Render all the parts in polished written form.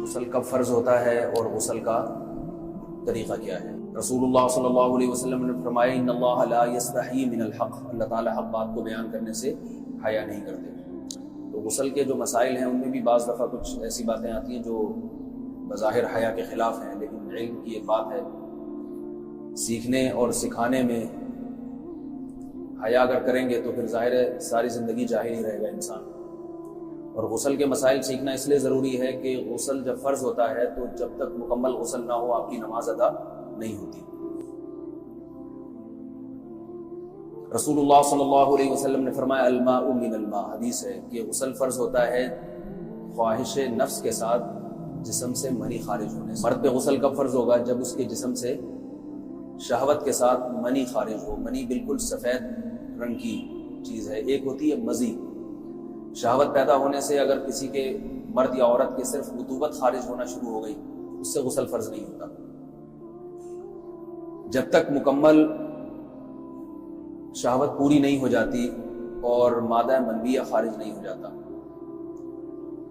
غسل کب فرض ہوتا ہے اور غسل کا طریقہ کیا ہے؟ رسول اللہ صلی اللہ علیہ وسلم نے فرمایا ان اللہ لا یستحی من الحق، اللہ تعالیٰ حق بات کو بیان کرنے سے حیا نہیں کرتے۔ تو غسل کے جو مسائل ہیں ان میں بھی بعض دفعہ کچھ ایسی باتیں آتی ہیں جو بظاہر حیا کے خلاف ہیں، لیکن علم کی ایک بات ہے، سیکھنے اور سکھانے میں حیا اگر کریں گے تو پھر ظاہر ہے ساری زندگی جاہل ہی رہے گا انسان۔ اور غسل کے مسائل سیکھنا اس لیے ضروری ہے کہ غسل جب فرض ہوتا ہے تو جب تک مکمل غسل نہ ہو آپ کی نماز ادا نہیں ہوتی۔ رسول اللہ صلی اللہ علیہ وسلم نے فرمایا الماء من الماء، حدیث ہے کہ غسل فرض ہوتا ہے خواہش نفس کے ساتھ جسم سے منی خارج ہونے سے۔ مرد پہ غسل کب فرض ہوگا؟ جب اس کے جسم سے شہوت کے ساتھ منی خارج ہو۔ منی بالکل سفید رنگ کی چیز ہے، ایک ہوتی ہے مزی۔ شہوت پیدا ہونے سے اگر کسی کے مرد یا عورت کے صرف رطوبت خارج ہونا شروع ہو گئی، اس سے غسل فرض نہیں ہوتا۔ جب تک مکمل شہوت پوری نہیں ہو جاتی اور مادہ منویہ خارج نہیں ہو جاتا،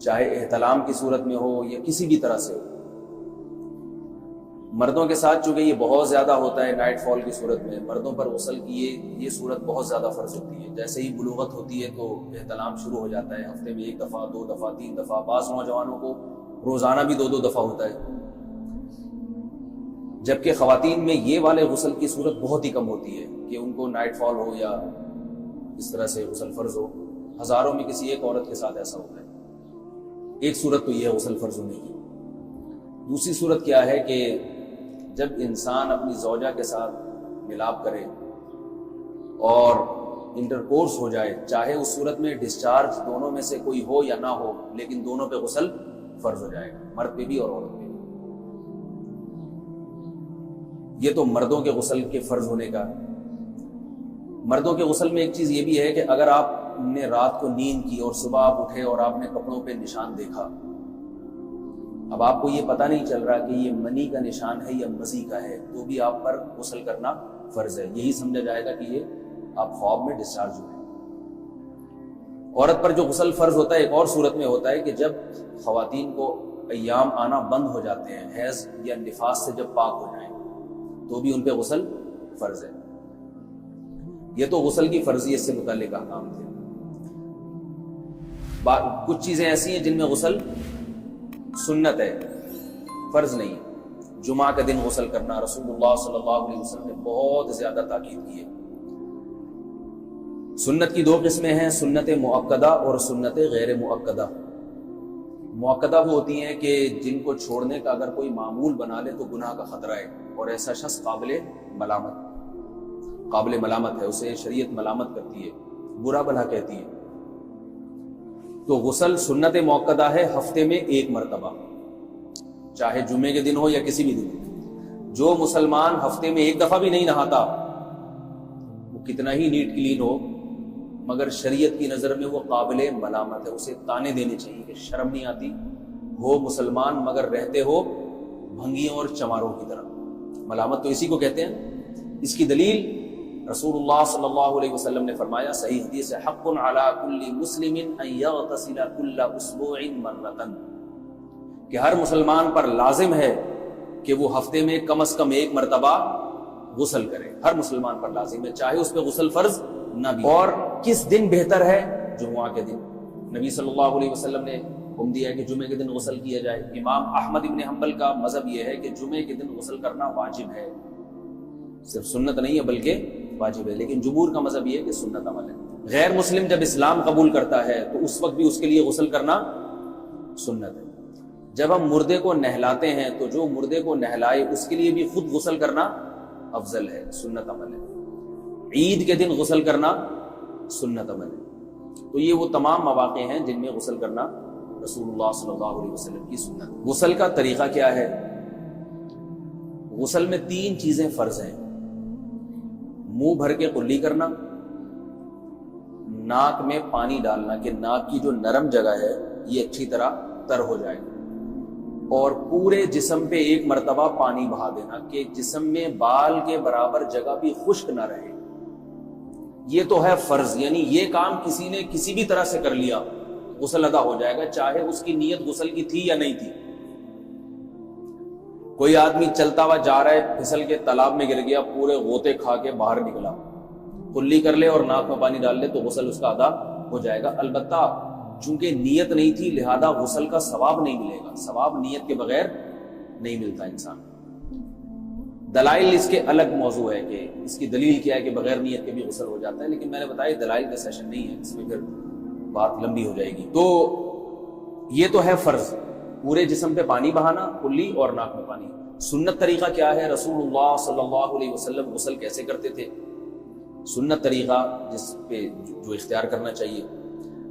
چاہے احتلام کی صورت میں ہو یا کسی بھی طرح سے ہو۔ مردوں کے ساتھ چونکہ یہ بہت زیادہ ہوتا ہے نائٹ فال کی صورت میں، مردوں پر غسل کی یہ صورت بہت زیادہ فرض ہوتی ہے۔ جیسے ہی بلوغت ہوتی ہے تو احتلام شروع ہو جاتا ہے، ہفتے میں 1 دفعہ 2 دفعہ 3 دفعہ، بعض نوجوانوں کو روزانہ بھی 2 دفعہ ہوتا ہے، جبکہ خواتین میں یہ والے غسل کی صورت بہت ہی کم ہوتی ہے کہ ان کو نائٹ فال ہو یا اس طرح سے غسل فرض ہو۔ ہزاروں میں کسی ایک عورت کے ساتھ ایسا ہوتا ہے۔ ایک صورت تو یہ ہے غسل فرض ہونے کی۔ دوسری صورت کیا ہے کہ جب انسان اپنی زوجہ کے ساتھ ملاپ کرے اور انٹرکورس ہو جائے، چاہے اس صورت میں ڈسچارج دونوں میں سے کوئی ہو یا نہ ہو، لیکن دونوں پہ غسل فرض ہو جائے گا، مرد پہ بھی اور عورت پہ بھی۔ یہ تو مردوں کے غسل کے فرض ہونے کا۔ مردوں کے غسل میں ایک چیز یہ بھی ہے کہ اگر آپ نے رات کو نیند کی اور صبح آپ اٹھے اور آپ نے کپڑوں پہ نشان دیکھا، اب آپ کو یہ پتہ نہیں چل رہا کہ یہ منی کا نشان ہے یا مزی کا ہے، تو بھی آپ پر غسل کرنا فرض ہے۔ یہی سمجھا جائے گا کہ یہ آپ خواب میں ڈسچارج ہوئے۔ عورت پر جو غسل فرض ہوتا ہے ایک اور صورت میں ہوتا ہے کہ جب خواتین کو ایام آنا بند ہو جاتے ہیں، حیض یا نفاس سے جب پاک ہو جائیں تو بھی ان پہ غسل فرض ہے۔ یہ تو غسل کی فرضیت سے متعلق احکام تھے۔ کچھ چیزیں ایسی ہیں جن میں غسل سنت ہے، فرض نہیں ہے۔ جمعہ کا دن غسل کرنا، رسول اللہ صلی اللہ علیہ وسلم نے بہت زیادہ تاکید کی ہے۔ سنت کی 2 قسمیں ہیں، سنت مؤکدہ اور سنت غیر مؤکدہ۔ مؤکدہ وہ ہوتی ہیں کہ جن کو چھوڑنے کا اگر کوئی معمول بنا لے تو گناہ کا خطرہ ہے اور ایسا شخص قابل ملامت ہے، اسے شریعت ملامت کرتی ہے، برا بھلا کہتی ہے۔ تو غسل سنت مؤکدہ ہے، ہفتے میں 1 مرتبہ، چاہے جمعے کے دن ہو یا کسی بھی دن۔ جو مسلمان ہفتے میں 1 دفعہ بھی نہیں نہاتا، وہ کتنا ہی نیٹ کلین ہو، مگر شریعت کی نظر میں وہ قابل ملامت ہے، اسے تانے دینے چاہیے کہ شرم نہیں آتی، ہو مسلمان مگر رہتے ہو بھنگیوں اور چماروں کی طرح۔ ملامت تو اسی کو کہتے ہیں۔ اس کی دلیل رسول اللہ صلی اللہ علیہ وسلم نے فرمایا، صحیح حدیث ہے، حق علی کل مسلم ان یغتسل کل اسبوع مرۃ، کہ ہر مسلمان پر لازم ہے کہ وہ ہفتے میں کم از کم 1 مرتبہ غسل کرے۔ ہر مسلمان پر لازم ہے، چاہے اس پہ غسل فرض نہ بھی۔ اور کس دن بہتر ہے؟ جمعہ کے دن۔ نبی صلی اللہ علیہ وسلم نے حکم دیا ہے کہ جمعے کے دن غسل کیا جائے۔ امام احمد ابن حنبل کا مذہب یہ ہے کہ جمعے کے دن غسل کرنا واجب ہے، صرف سنت نہیں ہے بلکہ واجب ہے، لیکن جمہور کا مذہب یہ ہے کہ سنت عمل ہے۔ غیر مسلم جب اسلام قبول کرتا ہے تو اس وقت بھی اس کے لیے غسل کرنا سنت ہے۔ جب ہم مردے کو نہلاتے ہیں تو جو مردے کو نہلائے اس کے لیے بھی خود غسل کرنا افضل ہے، سنت عمل ہے۔ عید کے دن غسل کرنا سنت عمل ہے۔ تو یہ وہ تمام مواقع ہیں جن میں غسل کرنا رسول اللہ صلی اللہ علیہ وسلم کی سنت۔ غسل کا طریقہ کیا ہے؟ غسل میں 3 چیزیں فرض ہیں، منہ بھر کے قلی کرنا، ناک میں پانی ڈالنا کہ ناک کی جو نرم جگہ ہے یہ اچھی طرح تر ہو جائے، اور پورے جسم پہ 1 مرتبہ پانی بہا دینا کہ جسم میں بال کے برابر جگہ بھی خشک نہ رہے۔ یہ تو ہے فرض، یعنی یہ کام کسی نے کسی بھی طرح سے کر لیا غسل ادا ہو جائے گا، چاہے اس کی نیت غسل کی تھی یا نہیں تھی۔ کوئی آدمی چلتا ہوا جا رہا ہے، پھسل کے تالاب میں گر گیا، پورے غوطے کھا کے باہر نکلا، کلی کر لے اور ناک میں پانی ڈال لے تو غسل اس کا ادا ہو جائے گا۔ البتہ چونکہ نیت نہیں تھی لہذا غسل کا ثواب نہیں ملے گا، ثواب نیت کے بغیر نہیں ملتا انسان۔ دلائل اس کے الگ موضوع ہے کہ اس کی دلیل کیا ہے کہ بغیر نیت کے بھی غسل ہو جاتا ہے، لیکن میں نے بتایا دلائل کا سیشن نہیں ہے، اس میں پھر بات لمبی ہو جائے گی۔ تو یہ تو ہے فرض، پورے جسم پہ پانی بہانا، کلی اور ناک میں پانی۔ سنت طریقہ کیا ہے؟ رسول اللہ صلی اللہ علیہ وسلم غسل کیسے کرتے تھے؟ سنت طریقہ جس پہ جو اختیار کرنا چاہیے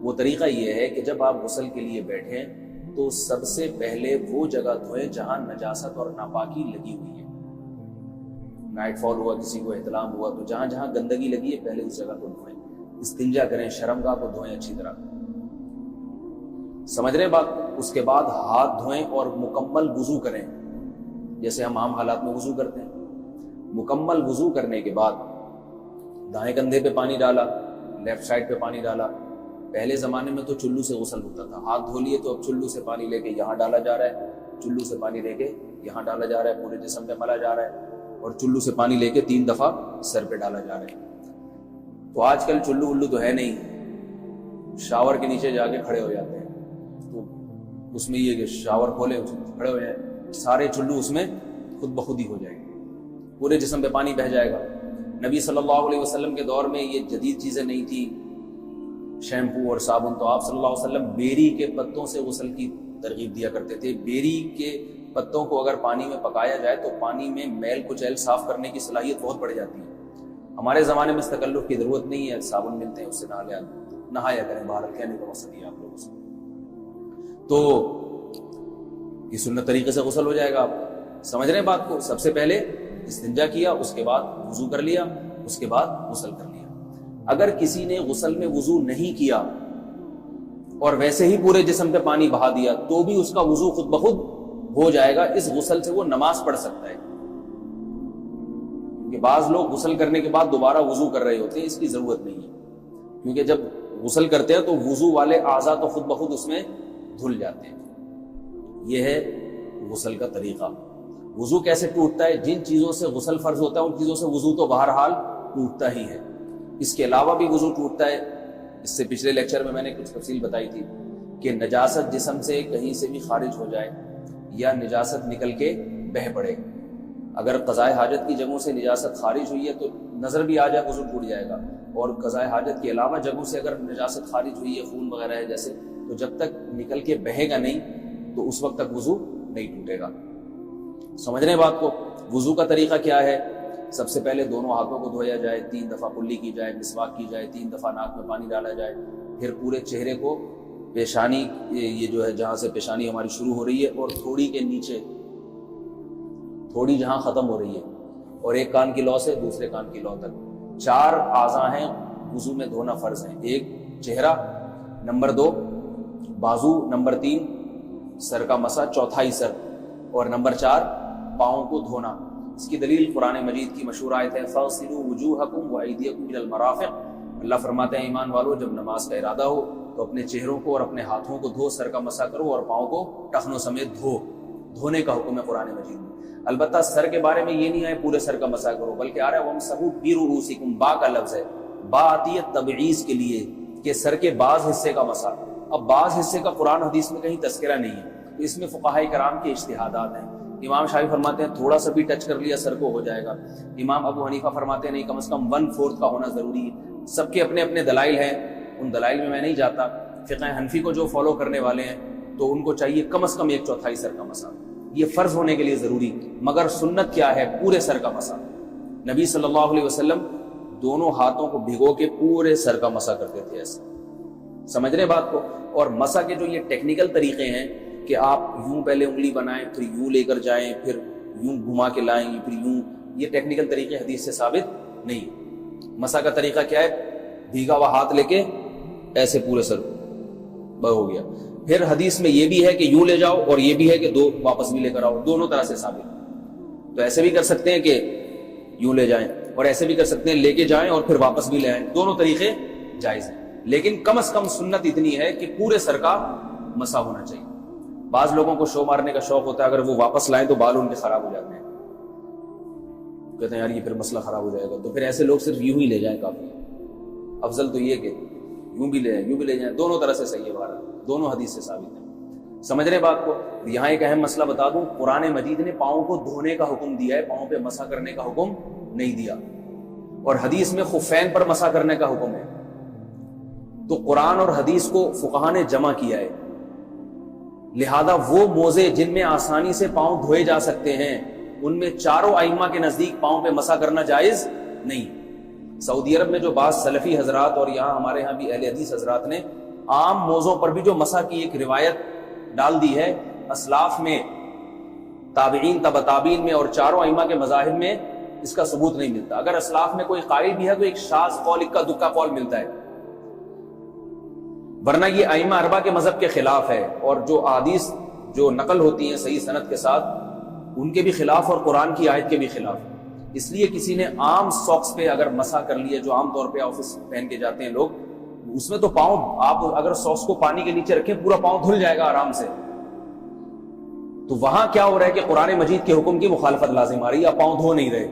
وہ طریقہ یہ ہے کہ جب آپ غسل کے لیے بیٹھیں تو سب سے پہلے وہ جگہ دھوئیں جہاں نجاست اور ناپاکی لگی ہوئی ہے۔ نائٹ فال ہوا، کسی کو احتلام ہوا، تو جہاں جہاں گندگی لگی ہے پہلے اس جگہ کو دھوئیں، استنجا کریں، شرمگاہ کو دھوئیں اچھی طرح، سمجھ رہے بات؟ اس کے بعد ہاتھ دھوئیں اور مکمل وضو کریں جیسے ہم عام حالات میں وضو کرتے ہیں۔ مکمل وضو کرنے کے بعد دائیں کندھے پہ پانی ڈالا، لیفٹ سائڈ پہ پانی ڈالا۔ پہلے زمانے میں تو چلو سے غسل ہوتا تھا، ہاتھ دھو لیے تو اب چلو سے پانی لے کے یہاں ڈالا جا رہا ہے، چلو سے پانی لے کے یہاں ڈالا جا رہا ہے، پورے جسم پہ ملا جا رہا ہے، اور چلو سے پانی لے کے 3 دفعہ سر پہ ڈالا جا رہا ہے۔ تو آج کل چلو ولو تو ہے نہیں، شاور کے نیچے جا کے کھڑے ہو جاتے ہیں، تو اس میں یہ کہ شاور کھولے کھڑے ہو جائیں، سارے چلو اس میں خود بخود ہی ہو جائیں گے، پورے جسم پہ پانی بہہ جائے گا۔ نبی صلی اللہ علیہ وسلم کے دور میں یہ جدید چیزیں نہیں تھی، شیمپو اور صابن، تو آپ صلی اللہ علیہ وسلم بیری کے پتوں سے غسل کی ترغیب دیا کرتے تھے۔ بیری کے پتوں کو اگر پانی میں پکایا جائے تو پانی میں میل کچیل صاف کرنے کی صلاحیت بہت بڑھ جاتی ہے۔ ہمارے زمانے میں اس تکلف کی ضرورت نہیں ہے، صابن ملتے ہیں اس سے نہایا کریں، باہر کہنے کا مقصد یہ آپ لوگوں سے۔ تو یہ سنت طریقے سے غسل ہو جائے گا، آپ سمجھ رہے ہیں بات کو؟ سب سے پہلے استنجا کیا، اس کے بعد وضو کر لیا، اس کے بعد غسل کر لیا۔ اگر کسی نے غسل میں وضو نہیں کیا اور ویسے ہی پورے جسم پہ پانی بہا دیا تو بھی اس کا وضو خود بخود ہو جائے گا، اس غسل سے وہ نماز پڑھ سکتا ہے۔ کیونکہ بعض لوگ غسل کرنے کے بعد دوبارہ وضو کر رہے ہوتے ہیں، اس کی ضرورت نہیں ہے، کیونکہ جب غسل کرتے ہیں تو وضو والے اعضاء تو خود بخود اس میں دھل جاتے ہیں۔ یہ ہے غسل کا طریقہ۔ وضو کیسے ٹوٹتا ہے؟ جن چیزوں سے غسل فرض ہوتا ہے ان چیزوں سے وضو تو بہرحال ٹوٹتا ہی ہے، اس کے علاوہ بھی وضو ٹوٹتا ہے۔ اس سے پچھلے لیکچر میں میں نے کچھ تفصیل بتائی تھی کہ نجاست جسم سے کہیں سے بھی خارج ہو جائے یا نجاست نکل کے بہہ پڑے، اگر قضاء حاجت کی جگہوں سے نجاست خارج ہوئی ہے تو نظر بھی آ جائے وضو ٹوٹ جائے گا، اور قضاء حاجت کے علاوہ جگہوں سے اگر نجاست خارج ہوئی ہے، خون وغیرہ ہے جیسے، تو جب تک نکل کے بہے گا نہیں تو اس وقت تک وضو نہیں ٹوٹے گا۔ سمجھ رہے ہیں بات کو؟ وضو کا طریقہ کیا ہے؟ سب سے پہلے دونوں ہاتھوں کو دھویا جائے، 3 دفعہ کلی کی جائے، مسواک کی جائے، 3 دفعہ ناک میں پانی ڈالا جائے، پھر پورے چہرے کو، پیشانی، یہ جو ہے جہاں سے پیشانی ہماری شروع ہو رہی ہے اور تھوڑی کے نیچے، تھوڑی جہاں ختم ہو رہی ہے، اور ایک کان کی لو سے دوسرے کان کی لو تک 4 اعضاء ہیں وضو میں دھونا فرض ہیں۔ 1 چہرہ، نمبر 2 بازو، نمبر 3 سر کا مسا، چوتھائی سر، اور نمبر 4 پاؤں کو دھونا۔ اس کی دلیل قرآن مجید کی مشہور آیت ہے فَاغْسِلُوا وُجُوهَكُمْ وَأَيْدِيَكُمْ إِلَى الْمَرَافِقِ۔ اللہ فرماتے ہیں ایمان والو جب نماز کا ارادہ ہو تو اپنے چہروں کو اور اپنے ہاتھوں کو دھو، سر کا مسا کرو اور پاؤں کو ٹخنوں سمیت دھو۔ دھونے کا حکم ہے قرآن مجید میں۔ البتہ سر کے بارے میں یہ نہیں ہے پورے سر کا مسا کرو، بلکہ آ رہا ہے وَامْسَحُوا بِرُؤُوسِكُمْ، با کا لفظ ہے، با آتی ہے تبعیض کے لیے کہ سر کے بعض حصے کا مسا۔ اب بعض حصے کا قرآن حدیث میں کہیں تذکرہ نہیں ہے، اس میں فقہاء کرام کے اجتہادات ہیں۔ امام شافعی فرماتے ہیں تھوڑا سا بھی ٹچ کر لیا سر کو ہو جائے گا، امام ابو حنیفہ فرماتے ہیں نہیں، کم از کم 1/4 کا ہونا ضروری ہے۔ سب کے اپنے اپنے دلائل ہیں، ان دلائل میں نہیں جاتا۔ فقہ حنفی کو جو فالو کرنے والے ہیں تو ان کو چاہیے کم از کم 1/4 سر کا مسا، یہ فرض ہونے کے لیے ضروری۔ مگر سنت کیا ہے؟ پورے سر کا مسا۔ نبی صلی اللہ علیہ وسلم دونوں ہاتھوں کو بھگو کے پورے سر کا مسا کرتے تھے ایسے، سمجھ رہے بات کو؟ اور مسا کے جو یہ ٹیکنیکل طریقے ہیں کہ آپ یوں پہلے انگلی بنائیں، پھر یوں لے کر جائیں، پھر یوں گھما کے لائیں، پھر یوں، یہ ٹیکنیکل طریقے حدیث سے ثابت نہیں۔ مسا کا طریقہ کیا ہے؟ بھیگا ہوا ہاتھ لے کے ایسے پورے سر ہو گیا۔ پھر حدیث میں یہ بھی ہے کہ یوں لے جاؤ اور یہ بھی ہے کہ 2 واپس بھی لے کر آؤ، دونوں طرح سے ثابت۔ تو ایسے بھی کر سکتے ہیں کہ یوں لے جائیں، اور ایسے بھی کر سکتے ہیں لے کے جائیں اور پھر واپس بھی لے آئیں، دونوں طریقے جائز ہیں۔ لیکن کم از کم سنت اتنی ہے کہ پورے سر کا مسا ہونا چاہیے۔ بعض لوگوں کو شو مارنے کا شوق ہوتا ہے، اگر وہ واپس لائیں تو بال ان کے خراب ہو جاتے ہیں، کہتے ہیں یار یہ پھر مسئلہ خراب ہو جائے گا، تو پھر ایسے لوگ صرف یوں ہی لے جائیں کافی۔ افضل تو یہ کہ یوں بھی لے یوں بھی لے جائیں، دونوں طرح سے صحیح ہے، بہرحال دونوں حدیث سے ثابت ہیں۔ سمجھ رہے بات کو؟ یہاں ایک اہم مسئلہ بتا دوں، قرآن مجید نے پاؤں کو دھونے کا حکم دیا ہے، پاؤں پہ مسح کرنے کا حکم نہیں دیا، اور حدیث میں خفین پر مسح کرنے کا حکم ہے۔ تو قرآن اور حدیث کو فقہا نے جمع کیا ہے، لہذا وہ موزے جن میں آسانی سے پاؤں دھوئے جا سکتے ہیں ان میں چاروں ائمہ کے نزدیک پاؤں پہ مسح کرنا جائز نہیں۔ سعودی عرب میں جو بعض سلفی حضرات اور یہاں ہمارے ہاں بھی اہل حدیث حضرات نے عام موزوں پر بھی جو مسح کی ایک روایت ڈال دی ہے، اسلاف میں، تابعین، تبع تابعین میں اور چاروں ائمہ کے مذاہب میں اس کا ثبوت نہیں ملتا۔ اگر اسلاف میں کوئی قائل بھی ہے تو ایک شاذ قول، اکا دکا قول ملتا ہے، ورنہ یہ ائمہ اربعہ کے مذہب کے خلاف ہے، اور جو احادیث جو نقل ہوتی ہیں صحیح سند کے ساتھ ان کے بھی خلاف اور قرآن کی آیت کے بھی خلاف۔ اس لیے کسی نے عام ساکس پہ اگر مسح کر لیے، جو عام طور پہ آفس پہن کے جاتے ہیں لوگ، اس میں تو پاؤں، آپ اگر ساکس کو پانی کے نیچے رکھیں پورا پاؤں دھل جائے گا آرام سے، تو وہاں کیا ہو رہا ہے کہ قرآن مجید کے حکم کی مخالفت لازم آ رہی ہے، آپ پاؤں دھو نہیں رہے۔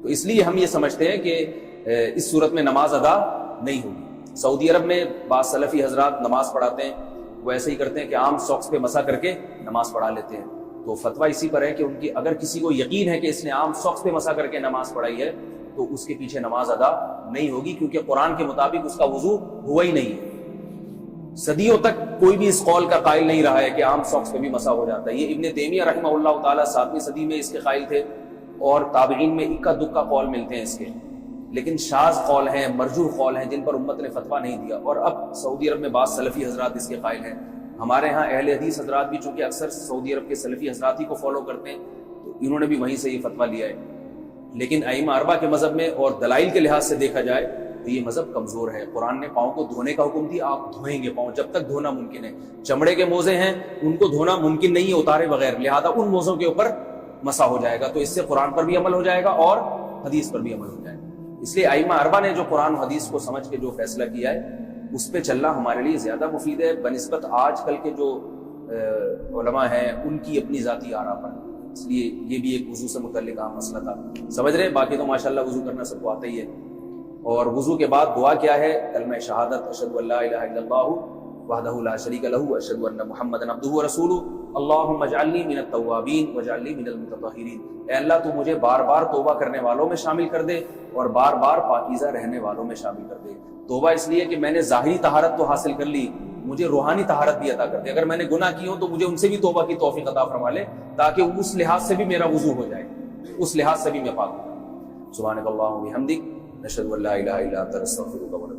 تو اس لیے ہم یہ سمجھتے ہیں کہ اس صورت میں نماز ادا نہیں ہوگی۔ سعودی عرب میں بعض سلفی حضرات نماز پڑھاتے ہیں، وہ ایسے ہی کرتے ہیں کہ عام ساکس پہ مسح کر کے نماز پڑھا لیتے ہیں، تو فتویٰ اسی پر ہے کہ ان کی اگر کسی کو یقین ہے کہ اس نے عام ساکس پہ مسح کر کے نماز پڑھائی ہے تو اس کے پیچھے نماز ادا نہیں ہوگی، کیونکہ قرآن کے مطابق اس کا وضو ہوا ہی نہیں ہے۔ صدیوں تک کوئی بھی اس قول کا قائل نہیں رہا ہے کہ عام ساکس پہ بھی مسح ہو جاتا ہے۔ یہ ابن تیمیہ رحمہ اللہ تعالیٰ 7ویں صدی میں اس کے قائل تھے، اور تابعین میں اکا دکا قول ملتے ہیں اس کے، لیکن شاذ قول ہیں، مرجوح قول ہیں جن پر امت نے فتویٰ نہیں دیا۔ اور اب سعودی عرب میں بعض سلفی حضرات اس کے قائل ہیں، ہمارے ہاں اہل حدیث حضرات بھی چونکہ اکثر سعودی عرب کے سلفی حضرات ہی کو فالو کرتے ہیں تو انہوں نے بھی وہیں سے یہ فتویٰ لیا ہے۔ لیکن ائمہ اربعہ کے مذہب میں اور دلائل کے لحاظ سے دیکھا جائے تو یہ مذہب کمزور ہے۔ قرآن نے پاؤں کو دھونے کا حکم دیا، آپ دھوئیں گے پاؤں جب تک دھونا ممکن ہے۔ چمڑے کے موزے ہیں ان کو دھونا ممکن نہیں ہے اتارے بغیر، لہذا ان موزوں کے اوپر مسح ہو جائے گا، تو اس سے قرآن پر بھی عمل ہو جائے گا اور حدیث پر بھی عمل ہو جائے گا۔ اس لیے ائمہ اربعہ نے جو قرآن و حدیث کو سمجھ کے جو فیصلہ کیا ہے اس پہ چلنا ہمارے لیے زیادہ مفید ہے بنسبت آج کل کے جو علماء ہیں ان کی اپنی ذاتی آراء پر۔ اس لیے یہ بھی ایک وضو سے متعلق عام مسئلہ تھا، سمجھ رہے ہیں؟ باقی تو ماشاءاللہ وضو کرنا سب کو آتا ہی ہے۔ اور وضو کے بعد دعا کیا ہے؟ کلمہ شہادت، اشہد ان لا الہ الا اللہ وحدہ لا شریک لہ اشہد ان محمدا عبدہ ورسولہ اللہم اجعلنی من التوابین واجعلنی من المتطہرین۔ اے اللہ تو مجھے بار بار توبہ کرنے والوں میں شامل کر دے اور بار بار پاکیزہ رہنے والوں میں شامل کر دے۔ توبہ اس لیے کہ میں نے ظاہری طہارت تو حاصل کر لی، مجھے روحانی طہارت بھی عطا کر دے۔ اگر میں نے گناہ کی ہوں تو مجھے ان سے بھی توبہ کی توفیق عطا فرما لے، تاکہ اس لحاظ سے بھی میرا وضو ہو جائے، اس لحاظ سے بھی میں پاک ہوں۔ سبحانک اللہم و بحمدک، نشہد ان لا الہ الا انت، نستغفرک و نتوب۔